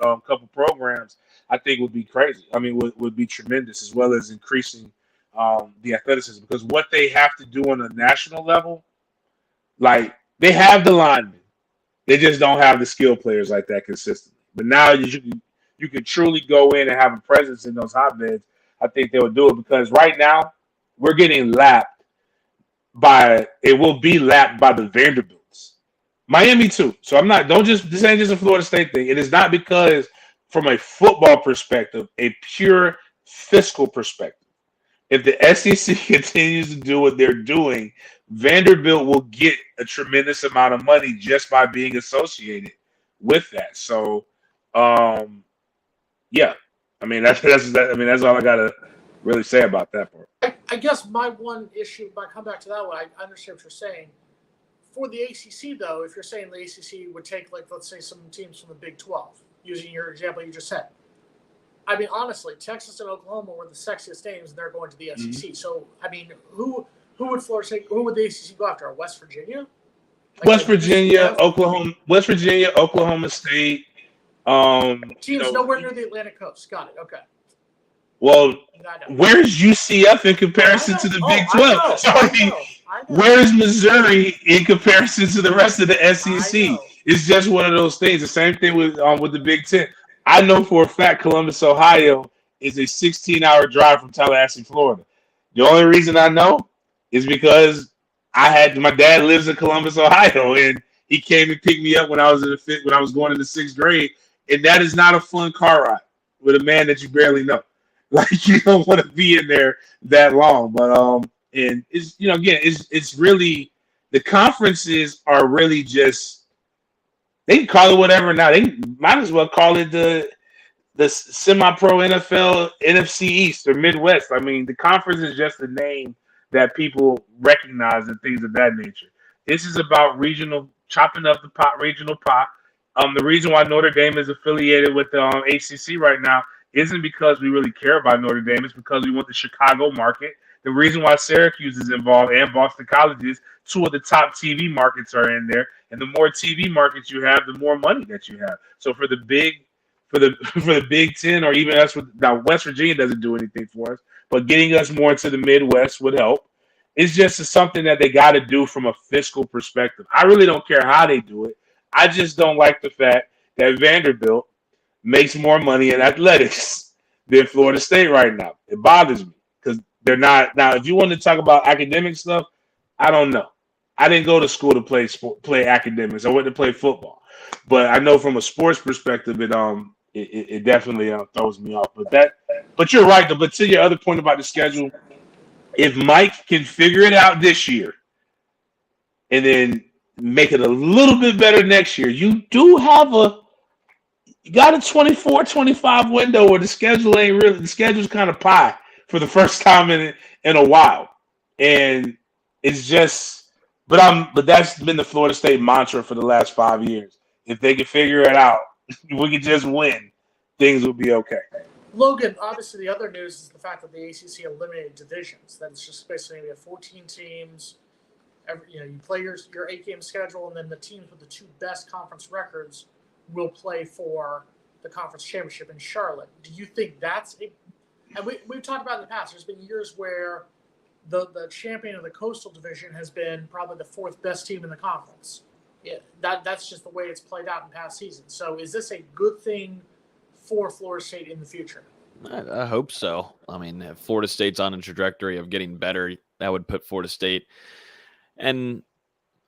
couple programs, I think would be crazy. I mean, would be tremendous, as well as increasing the athleticism. Because what they have to do on a national level, like, they have the linemen, they just don't have the skill players like that consistently. But now you can truly go in and have a presence in those hotbeds. I think they would do it, because right now we're getting lapped by the Vanderbilts, Miami too. So this ain't just a Florida State thing. It is not, because from a football perspective, a pure fiscal perspective, if the SEC continues to do what they're doing, Vanderbilt will get a tremendous amount of money just by being associated with that. So, yeah, I mean that's all I gotta really say about that part. I guess my one issue, if I come back to that one, I understand what you're saying. For the ACC, though, if you're saying the ACC would take, like, let's say some teams from the Big 12, using your example you just said. I mean, honestly, Texas and Oklahoma were the sexiest names, and they're going to the SEC. Mm-hmm. So, I mean, who would Florida State? Who would the ACC go after? West Virginia? West Virginia, Oklahoma State. Teams nowhere near the Atlantic coast. Got it. Okay. Well, where's UCF in comparison to the Big 12? Where's Missouri in comparison to the rest of the SEC? It's just one of those things. The same thing with the Big 10. I know for a fact Columbus, Ohio is a 16-hour drive from Tallahassee, Florida. The only reason I know is because my dad lives in Columbus, Ohio, and he came and picked me up when I was going into 6th grade. And that is not a fun car ride with a man that you barely know. Like, you don't want to be in there that long. But and it's it's really, the conferences are really just, they can call it whatever now. They might as well call it the semi-pro NFL NFC East or Midwest. I mean, the conference is just a name that people recognize and things of that nature. This is about regional, chopping up the pot, regional pot. The reason why Notre Dame is affiliated with the ACC right now isn't because we really care about Notre Dame. It's because we want the Chicago market. The reason why Syracuse is involved and Boston College is two of the top TV markets are in there. And the more TV markets you have, the more money that you have. So for the for the Big Ten, or even us, now West Virginia doesn't do anything for us, but getting us more into the Midwest would help. It's just something that they got to do from a fiscal perspective. I really don't care how they do it. I just don't like the fact that Vanderbilt makes more money in athletics than Florida State right now. It bothers me because they're not. Now, if you want to talk about academic stuff, I don't know. I didn't go to school to play academics. I went to play football, but I know from a sports perspective, it definitely throws me off. But you're right. But to your other point about the schedule, if Mike can figure it out this year, and then make it a little bit better next year, you got a 24-25 window where the schedule's kind of pie for the first time in a while. And it's just, but that's been the Florida State mantra for the last 5 years. If they can figure it out, we can just win, things will be okay. Logan, obviously the other news is the fact that the ACC eliminated divisions. That it's just basically going to be 14 teams. You play your 8-game schedule, and then the teams with the two best conference records will play for the conference championship in Charlotte. Do you think that's and we've talked about in the past, there's been years where the champion of the Coastal Division has been probably the fourth best team in the conference. Yeah, that's just the way it's played out in past seasons. So is this a good thing for Florida State in the future? I hope so. I mean, if Florida State's on a trajectory of getting better, that would put Florida State. And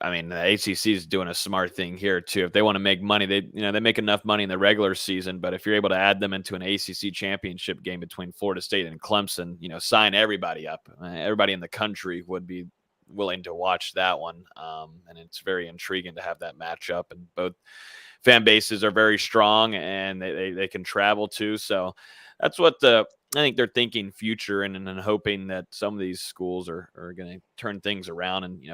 I mean, the ACC is doing a smart thing here too. If they want to make money, they make enough money in the regular season. But if you're able to add them into an ACC championship game between Florida State and Clemson, sign everybody up. Everybody in the country would be willing to watch that one, and it's very intriguing to have that matchup. And both fan bases are very strong, and they can travel too. So that's what I think they're thinking future and hoping that some of these schools are going to turn things around. And,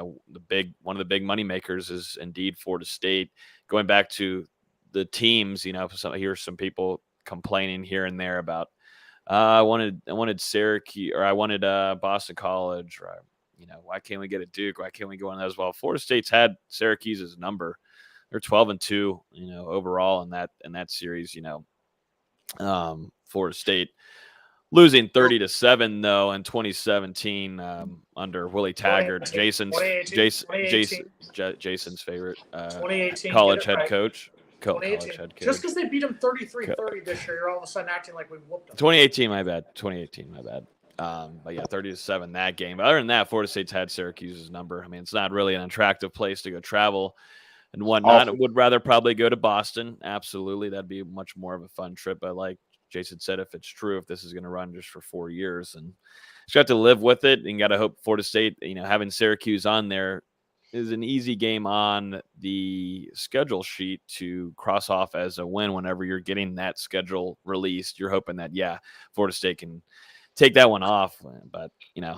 one of the big money makers is indeed Florida State. Going back to the teams, I hear some people complaining here and there about, I wanted Syracuse, or I wanted Boston College, or, why can't we get a Duke? Why can't we go on those? Well, Florida State's had Syracuse's number. They're 12-2, overall in that series, Florida State losing 30-7 though in 2017 under Willie Taggart, Jason's favorite college head coach. Just because they beat them 33-30 this year, you're all of a sudden acting like we whooped them. 2018, my bad. But yeah, 30-7 that game. But other than that, Florida State's had Syracuse's number. I mean, it's not really an attractive place to go travel and whatnot. I would rather probably go to Boston. Absolutely. That'd be much more of a fun trip. But like Jason said, if it's true, if this is going to run just for 4 years, and you got to live with it, and got to hope Florida State, having Syracuse on there is an easy game on the schedule sheet to cross off as a win whenever you're getting that schedule released. You're hoping that, Florida State can take that one off. But,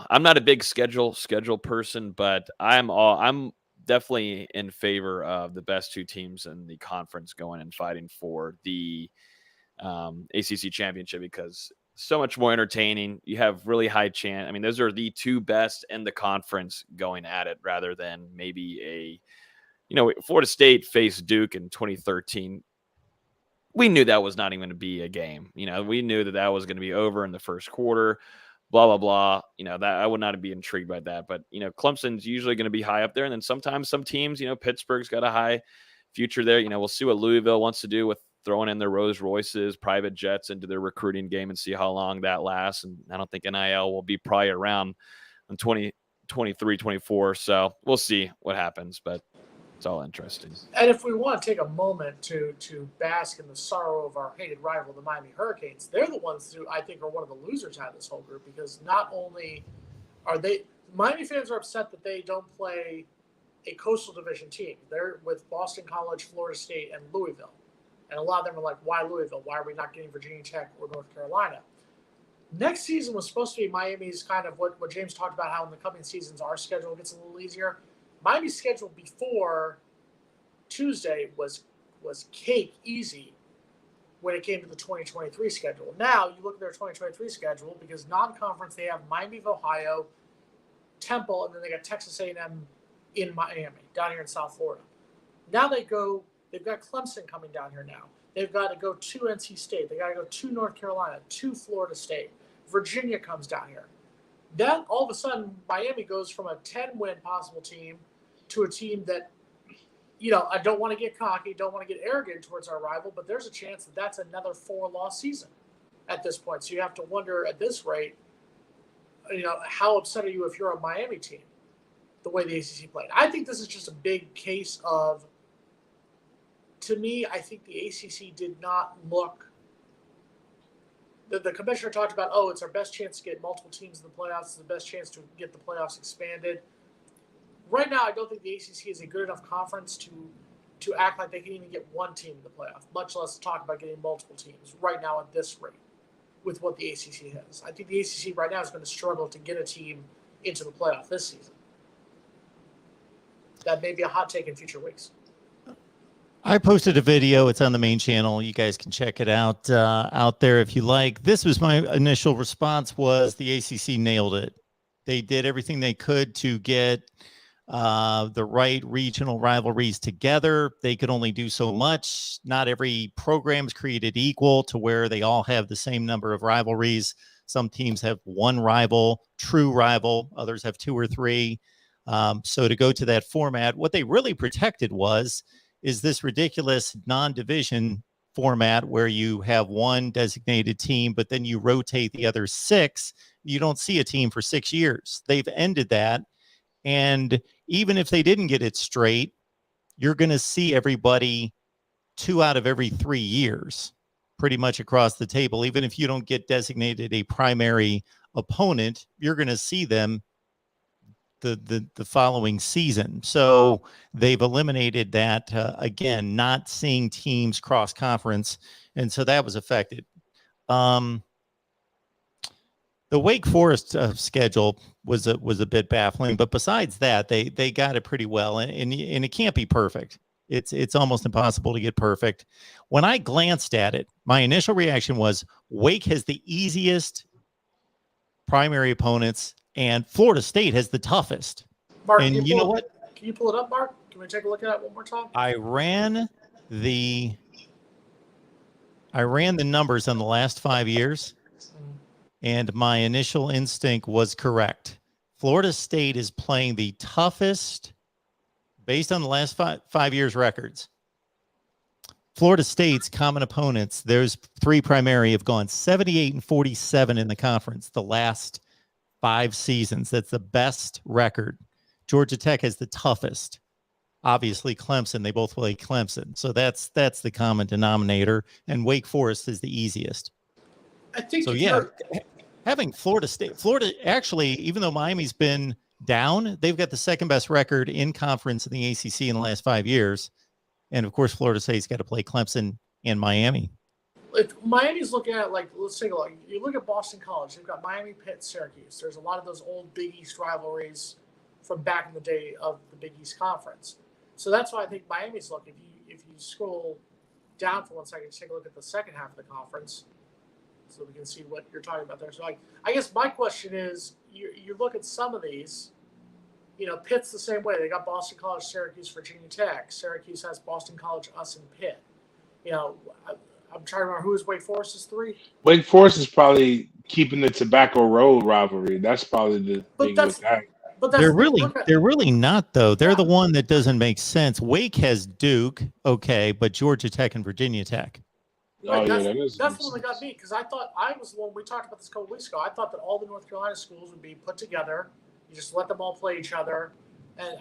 I'm not a big schedule person, but I'm definitely in favor of the best two teams in the conference going and fighting for the ACC championship, because so much more entertaining. You have really high chance. I mean, those are the two best in the conference going at it, rather than maybe Florida State faced Duke in 2013. We knew that was not even going to be a game. We knew that was going to be over in the first quarter, blah, blah, blah. That I would not be intrigued by that. But, Clemson's usually going to be high up there. And then sometimes some teams, Pittsburgh's got a high future there. We'll see what Louisville wants to do with throwing in their Rolls Royces, private jets into their recruiting game, and see how long that lasts. And I don't think NIL will be probably around in 2023, 24. So we'll see what happens, but it's all interesting. And if we want to take a moment to bask in the sorrow of our hated rival, the Miami Hurricanes, they're the ones who I think are one of the losers out of this whole group, because not only are Miami fans are upset that they don't play a Coastal Division team. They're with Boston College, Florida State, and Louisville. And a lot of them are like, why Louisville? Why are we not getting Virginia Tech or North Carolina? Next season was supposed to be Miami's kind of what James talked about, how in the coming seasons our schedule gets a little easier. Miami's schedule before Tuesday was cake easy when it came to the 2023 schedule. Now you look at their 2023 schedule, because non-conference they have Miami of Ohio, Temple, and then they got Texas A&M in Miami, down here in South Florida. Now they've got Clemson coming down here now. They've got to go to NC State. They got to go to North Carolina, to Florida State. Virginia comes down here. Then all of a sudden, Miami goes from a 10-win possible team to a team that, I don't want to get cocky, don't want to get arrogant towards our rival, but there's a chance that that's another 4-loss season at this point. So you have to wonder at this rate, how upset are you if you're a Miami team, the way the ACC played? I think this is just a big case of, to me, I think the ACC did not look. The commissioner talked about, it's our best chance to get multiple teams in the playoffs. It's the best chance to get the playoffs expanded. Right now, I don't think the ACC is a good enough conference to act like they can even get one team in the playoff, much less talk about getting multiple teams right now at this rate with what the ACC has. I think the ACC right now is going to struggle to get a team into the playoff this season. That may be a hot take in future weeks. I posted a video. It's on the main channel. You guys can check it out there if you like. This was my initial response, was the ACC nailed it. They did everything they could to get the right regional rivalries together. They could only do so much. Not every program is created equal to where they all have the same number of rivalries. Some teams have one rival, true rival. Others have 2 or 3. So to go to that format, what they really protected is this ridiculous non-division format where you have one designated team, but then you rotate the other 6. You don't see a team for 6 years. They've ended that. And even if they didn't get it straight, you're going to see everybody 2 out of every 3 years, pretty much across the table. Even if you don't get designated a primary opponent, you're going to see them the following season. So they've eliminated that, again, not seeing teams cross conference. And so that was affected. The Wake Forest schedule was a bit baffling, but besides that, they got it pretty well, and it can't be perfect. It's almost impossible to get perfect. When I glanced at it, my initial reaction was Wake has the easiest primary opponents, and Florida State has the toughest. Mark, and you know what? Can you pull it up, Mark? Can we take a look at it one more time? I ran the numbers on the last 5 years, and my initial instinct was correct. Florida State is playing the toughest based on the last five years records. Florida State's common opponents, there's 3 primary, have gone 78-47 in the conference the last 5 seasons. That's the best record. Georgia Tech has the toughest. Obviously, Clemson, they both play Clemson. So that's the common denominator. And Wake Forest is the easiest. I think so. Yeah, having Florida actually, even though Miami's been down, they've got the second best record in conference in the ACC in the last 5 years. And of course, Florida State's got to play Clemson and Miami. If Miami's looking at, let's take a look. You look at Boston College, they've got Miami, Pitt, Syracuse. There's a lot of those old Big East rivalries from back in the day of the Big East Conference. So that's why I think Miami's look. If you scroll down for 1 second, just take a look at the second half of the conference, so we can see what you're talking about there. So I guess my question is, you look at some of these. Pitt's the same way. They got Boston College, Syracuse, Virginia Tech. Syracuse has Boston College, us, and Pitt. I'm trying to remember who is Wake Forest's 3. Wake Forest is probably keeping the Tobacco Road rivalry. That's probably the thing with that. But they're really not, though. They're the one that doesn't make sense. Wake has Duke, okay, but Georgia Tech and Virginia Tech. Right, that's the one that got me, because I thought I was the one, we talked about this a couple weeks ago. I thought that all the North Carolina schools would be put together. You just let them all play each other. And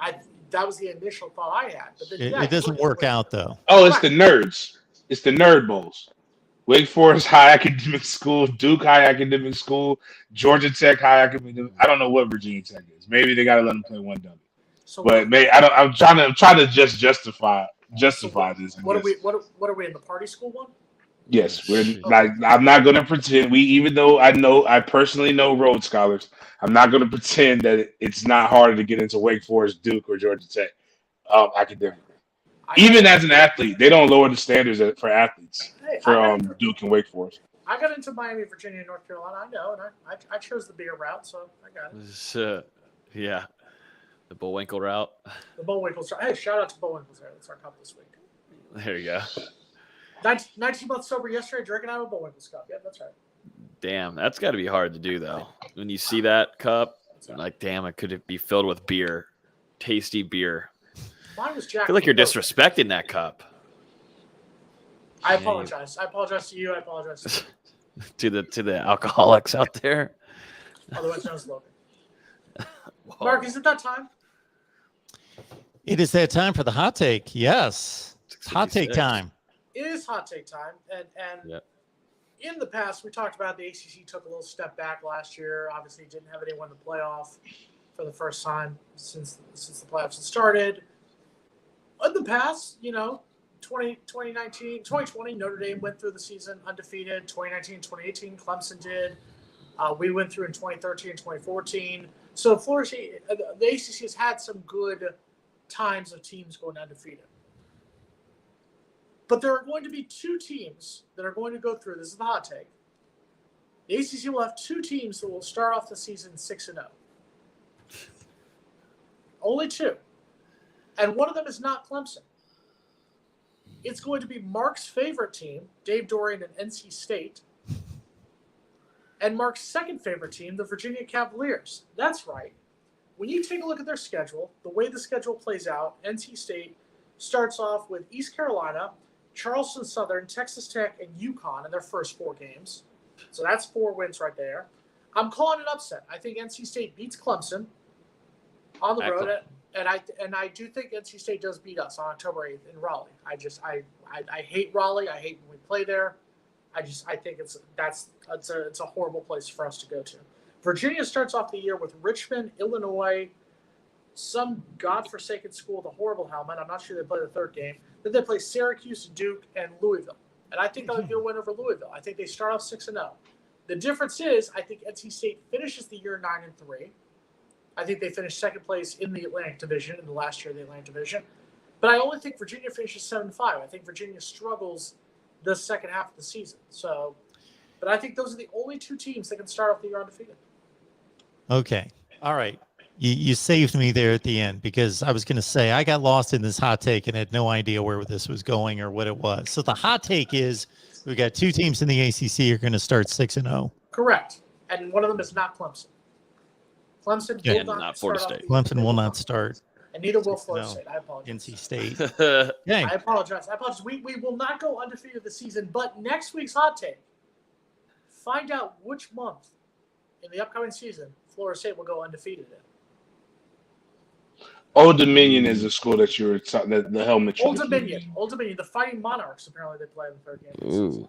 that was the initial thought I had. But then, it doesn't work out, though. Oh, it's the nerds. It's the nerd bowls. Wake Forest High Academic School, Duke High Academic School, Georgia Tech High Academic. I don't know what Virginia Tech is. Maybe they got to let them play one W. So but I'm trying to just justify this. What are we in the party school one? Yes, we're like I'm not going to pretend. Even though I personally know Rhodes Scholars, I'm not going to pretend that it's not harder to get into Wake Forest, Duke, or Georgia Tech academically. Even as an athlete, they don't lower the standards for athletes for Duke and Wake Forest. I got into Miami, Virginia, and North Carolina. I know, and I chose the bigger route, so I got it. Yeah, the Bullwinkle route. The Bullwinkles. Hey, shout out to Bullwinkles there. That's our cup this week. There you go. 19 months sober yesterday, drinking out of a Bullwinkles cup. Yeah, that's right. Damn, that's got to be hard to do, though. When you see that cup, like, damn, it could be filled with beer, tasty beer. Mine was Jack. I feel like you're disrespecting that cup. I apologize. I apologize to you. I apologize to the alcoholics out there. Otherwise known as Logan. Mark, is it that time? It is that time for the hot take. Yes, hot take time. It is hot take time, and in the past we talked about the ACC took a little step back last year. Obviously, didn't have anyone in the playoff for the first time since the playoffs had started. In the past, 2019, 2020, Notre Dame went through the season undefeated. 2019, 2018, Clemson did. We went through in 2013 and 2014. So Florida State, the ACC has had some good times of teams going undefeated. But there are going to be two teams that are going to go through. This is the hot take. The ACC will have two teams that will start off the season 6-0. Only two. And one of them is not Clemson. It's going to be Mark's favorite team, Dave Dorian and NC State, and Mark's second favorite team, the Virginia Cavaliers. That's right. When you take a look at their schedule, the way the schedule plays out, NC State starts off with East Carolina, Charleston Southern, Texas Tech, and UConn in their first 4 games. So that's 4 wins right there. I'm calling it upset. I think NC State beats Clemson on the road, and I do think NC State does beat us on October 8th in Raleigh. I hate Raleigh. I hate when we play there. I think it's a horrible place for us to go to. Virginia starts off the year with Richmond, Illinois, some godforsaken school with a horrible helmet. I'm not sure they play the 3rd game. Then they play Syracuse, Duke, and Louisville. And I think they'll get a win over Louisville. I think they start off 6-0. The difference is I think NC State finishes the year 9-3. I think they finished second place in the Atlantic Division in the last year of the Atlantic Division. But I only think Virginia finishes 7-5. I think Virginia struggles the second half of the season. But I think those are the only two teams that can start off the year undefeated. Okay. All right. You saved me there at the end because I was going to say I got lost in this hot take and had no idea where this was going or what it was. So the hot take is we got two teams in the ACC are going to start 6-0. Correct. And one of them is not Clemson. Clemson will not Florida State. Clemson will not start. And neither will Florida State. I apologize. NC State. I apologize. We will not go undefeated this season, but next week's hot take, find out which month in the upcoming season Florida State will go undefeated in. Old Dominion is the school that you were the helmet. Old Dominion. The Fighting Monarchs, apparently they play in the 3rd game. Ooh. The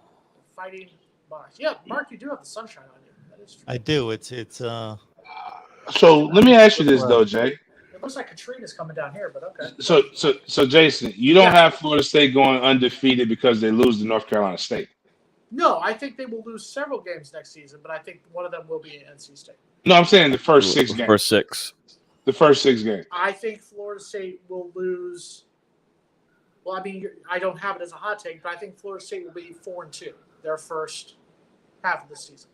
Fighting Monarchs. Yeah, Mark, you do have the sunshine on you. That is true. I do. It's So let me ask you this though, Jay. It looks like Katrina's coming down here, but okay. So Jason, you don't have Florida State going undefeated because they lose to North Carolina State. No, I think they will lose several games next season, but I think one of them will be NC State. No, I'm saying the first 6 games. First 6. The first 6 games. I think Florida State will lose. Well, I mean, I don't have it as a hot take, but I think Florida State will be 4-2 their first half of the season.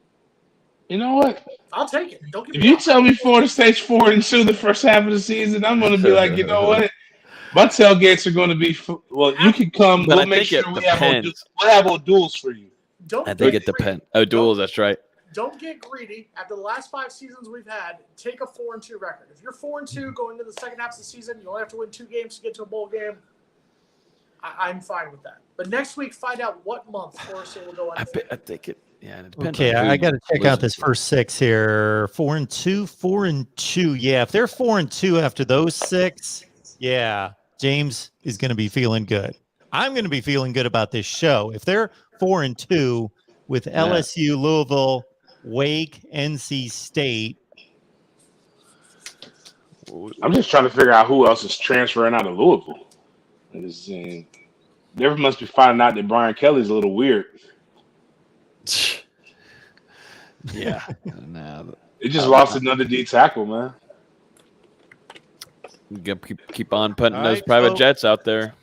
You know what? I'll take it. Don't get If me you wrong. tell me Florida State's 4-2 the first half of the season, I'm going to be like, you know what? My tailgates are going to be well. You can come. But we'll I make think sure it we have depends. we'll have duels for you. I think it depends. Oh, duels. That's right. Don't get greedy. After the last 5 seasons we've had, take a 4-2 record. If you're 4-2 going into the second half of the season, you only have to win 2 games to get to a bowl game. I'm fine with that. But next week, find out what month Florida State will go undefeated. I think it. Yeah. It depends okay. on who I got to check out this loses. first 6 here. 4-2. Yeah, if they're 4-2 after those 6, yeah, James is going to be feeling good. I'm going to be feeling good about this show. If they're 4-2 with LSU, Louisville, Wake, NC State. I'm just trying to figure out who else is transferring out of Louisville. They must be finding out that Brian Kelly's a little weird. Yeah. No. They just lost another D tackle, man. Keep on putting All those right, private folks. jets out there.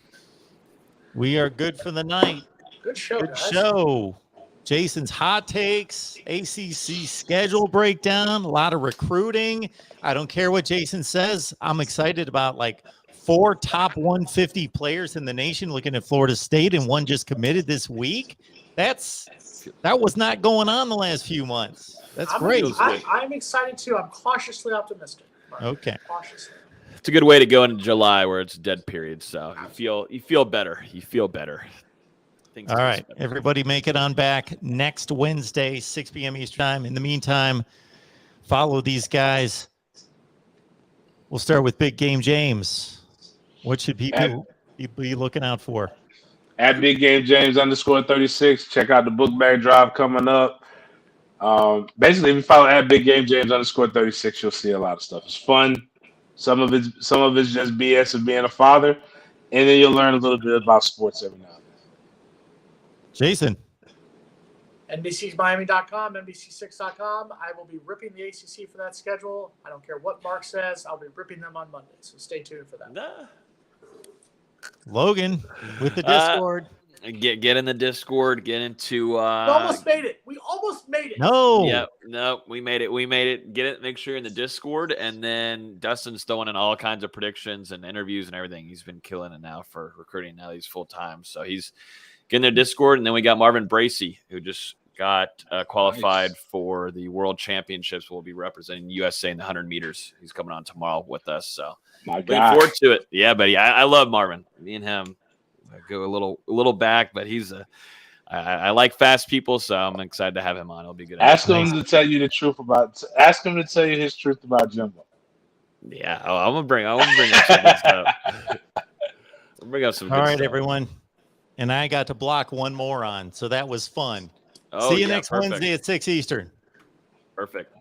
We are good for the night. Good show, Good guys. show. Jason's hot takes, ACC schedule breakdown, a lot of recruiting. I don't care what Jason says. I'm excited about like 4 top 150 players in the nation looking at Florida State, and one just committed this week. That was not going on the last few months. That's great. I'm excited too. I'm cautiously optimistic. Okay. Cautiously. It's a good way to go into July where it's dead period. So you feel better. You feel better. Things All right. Everybody make it on back next Wednesday, 6 p.m. Eastern time. In the meantime, follow these guys. We'll start with Big Game James. What should people be looking out for? At Big Game James _36. Check out the book bag drive coming up. Basically, if you follow at Big Game James _36, you'll see a lot of stuff. It's fun. Some of it's just BS of being a father, and then you'll learn a little bit about sports every now and then. Jason. NBCmiami.com, NBC6.com. I will be ripping the ACC for that schedule. I don't care what Mark says. I'll be ripping them on Monday. So stay tuned for that. Logan with the Discord. Get in the Discord. Get into. We almost made it. We almost made it. No. Yeah, no, we made it. We made it. Get it. Make sure you're in the Discord, and then Dustin's throwing in all kinds of predictions and interviews and everything. He's been killing it now for recruiting. Now he's full time, so he's getting their Discord. And then we got Marvin Bracey, who just got qualified for the World Championships. Will be representing USA in the 100 meters. He's coming on tomorrow with us. So looking forward to it. Yeah, buddy. I love Marvin. Me and him. I go a little back, but he's I like fast people, so I'm excited to have him on. It'll be good. Ask him to tell you the truth about. Ask him to tell you his truth about Jimbo. Yeah, I'm gonna bring up some good stuff. I'll bring up some. All good right, stuff. everyone, and I got to block one more on, so that was fun. Oh, See you yeah, next perfect. Wednesday at 6 Eastern. Perfect.